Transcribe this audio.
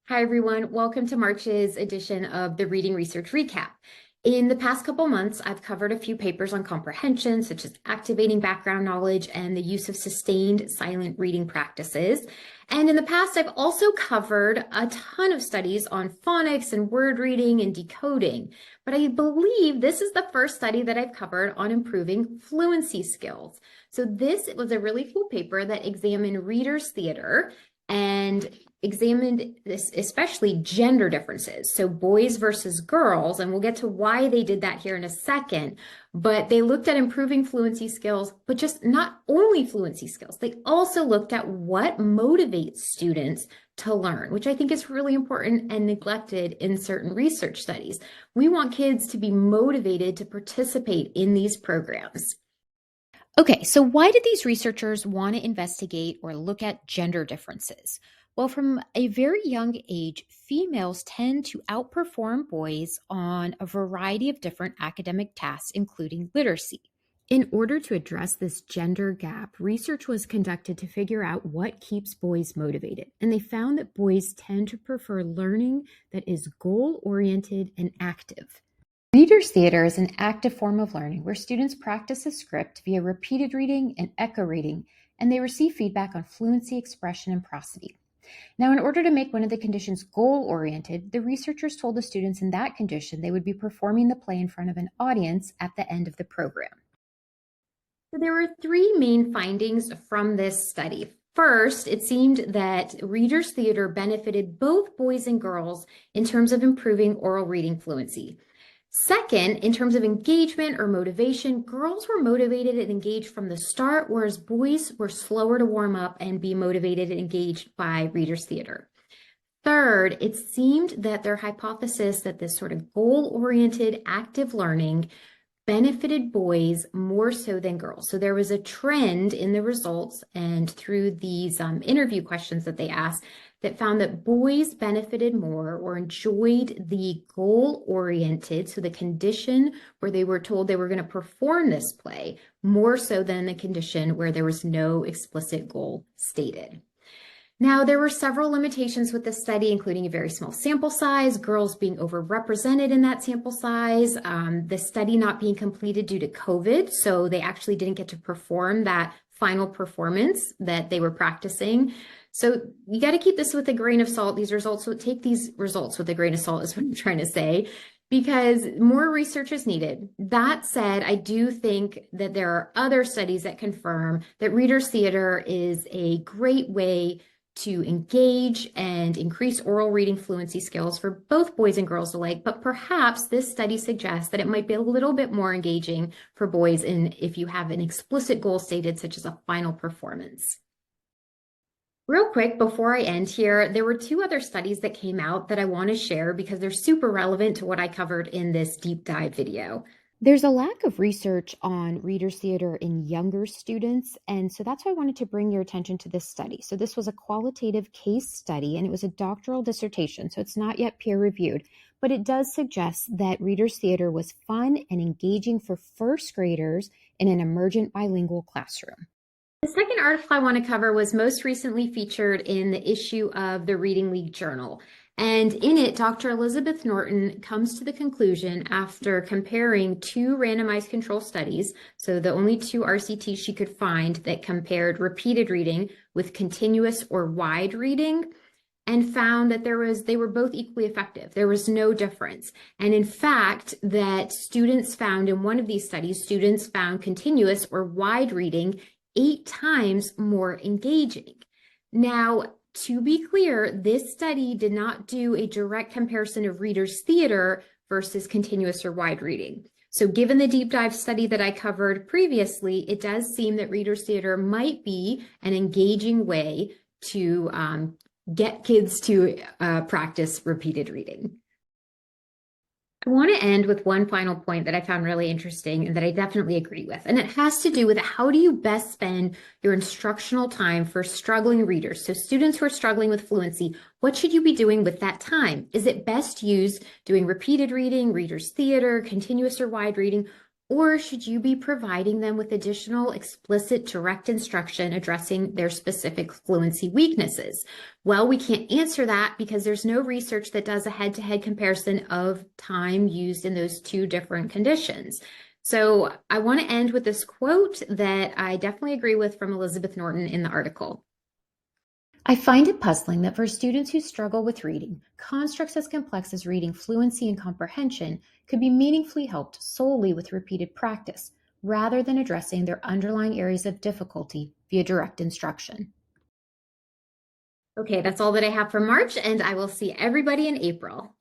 Hi, everyone. Welcome to March's edition of the Reading Research Recap. In the past couple months, I've covered a few papers on comprehension, such as activating background knowledge and the use of sustained silent reading practices. And in the past, I've also covered a ton of studies on phonics and word reading and decoding. But I believe this is the first study that I've covered on improving fluency skills. So this was a really cool paper that examined readers' theater and examined this, especially gender differences. So boys versus girls, and we'll get to why they did that here in a second, but they looked at improving fluency skills, but just not only fluency skills. They also looked at what motivates students to learn, which I think is really important and neglected in certain research studies. We want kids to be motivated to participate in these programs. Okay, so why did these researchers want to investigate or look at gender differences? Well, from a very young age, females tend to outperform boys on a variety of different academic tasks, including literacy. In order to address this gender gap, research was conducted to figure out what keeps boys motivated. And they found that boys tend to prefer learning that is goal-oriented and active. Reader's theater is an active form of learning where students practice a script via repeated reading and echo reading, and they receive feedback on fluency, expression, and prosody. Now, in order to make one of the conditions goal-oriented, the researchers told the students in that condition they would be performing the play in front of an audience at the end of the program. So there were three main findings from this study. First, it seemed that reader's theater benefited both boys and girls in terms of improving oral reading fluency. Second, in terms of engagement or motivation, girls were motivated and engaged from the start, whereas boys were slower to warm up and be motivated and engaged by reader's theater. Third, it seemed that their hypothesis that this sort of goal-oriented active learning benefited boys more so than girls. So there was a trend in the results and through these interview questions that they asked that found that boys benefited more or enjoyed the goal-oriented, so the condition where they were told they were going to perform this play, more so than the condition where there was no explicit goal stated. Now, there were several limitations with this study, including a very small sample size, girls being overrepresented in that sample size, the study not being completed due to COVID, so they actually didn't get to perform that final performance that they were practicing. So you got to keep this with a grain of salt. These results, so take these results with a grain of salt is what I'm trying to say, because more research is needed. That said, I do think that there are other studies that confirm that reader's theater is a great way to engage and increase oral reading fluency skills for both boys and girls alike, but perhaps this study suggests that it might be a little bit more engaging for boys if you have an explicit goal stated, such as a final performance. Real quick, before I end here, there were two other studies that came out that I want to share because they're super relevant to what I covered in this deep dive video. There's a lack of research on reader's theater in younger students, and so that's why I wanted to bring your attention to this study. So this was a qualitative case study, and it was a doctoral dissertation, so it's not yet peer-reviewed, but it does suggest that reader's theater was fun and engaging for first graders in an emergent bilingual classroom. The second article I want to cover was most recently featured in the issue of the Reading League Journal. And in it, Dr. Elizabeth Norton comes to the conclusion after comparing two randomized control studies, so the only two RCTs she could find that compared repeated reading with continuous or wide reading, and found that they were both equally effective. There was no difference. And in fact, that students found in one of these studies, students found continuous or wide reading 8 times more engaging. Now, to be clear, this study did not do a direct comparison of reader's theater versus continuous or wide reading. So given the deep dive study that I covered previously, it does seem that reader's theater might be an engaging way to get kids to practice repeated reading. I want to end with one final point that I found really interesting and that I definitely agree with. And it has to do with how do you best spend your instructional time for struggling readers? So students who are struggling with fluency, what should you be doing with that time? Is it best used doing repeated reading, reader's theater, continuous or wide reading? Or should you be providing them with additional explicit direct instruction addressing their specific fluency weaknesses? Well, we can't answer that because there's no research that does a head-to-head comparison of time used in those two different conditions. So I want to end with this quote that I definitely agree with from Elizabeth Norton in the article. I find it puzzling that for students who struggle with reading, constructs as complex as reading fluency and comprehension could be meaningfully helped solely with repeated practice, rather than addressing their underlying areas of difficulty via direct instruction. Okay, that's all that I have for March, and I will see everybody in April.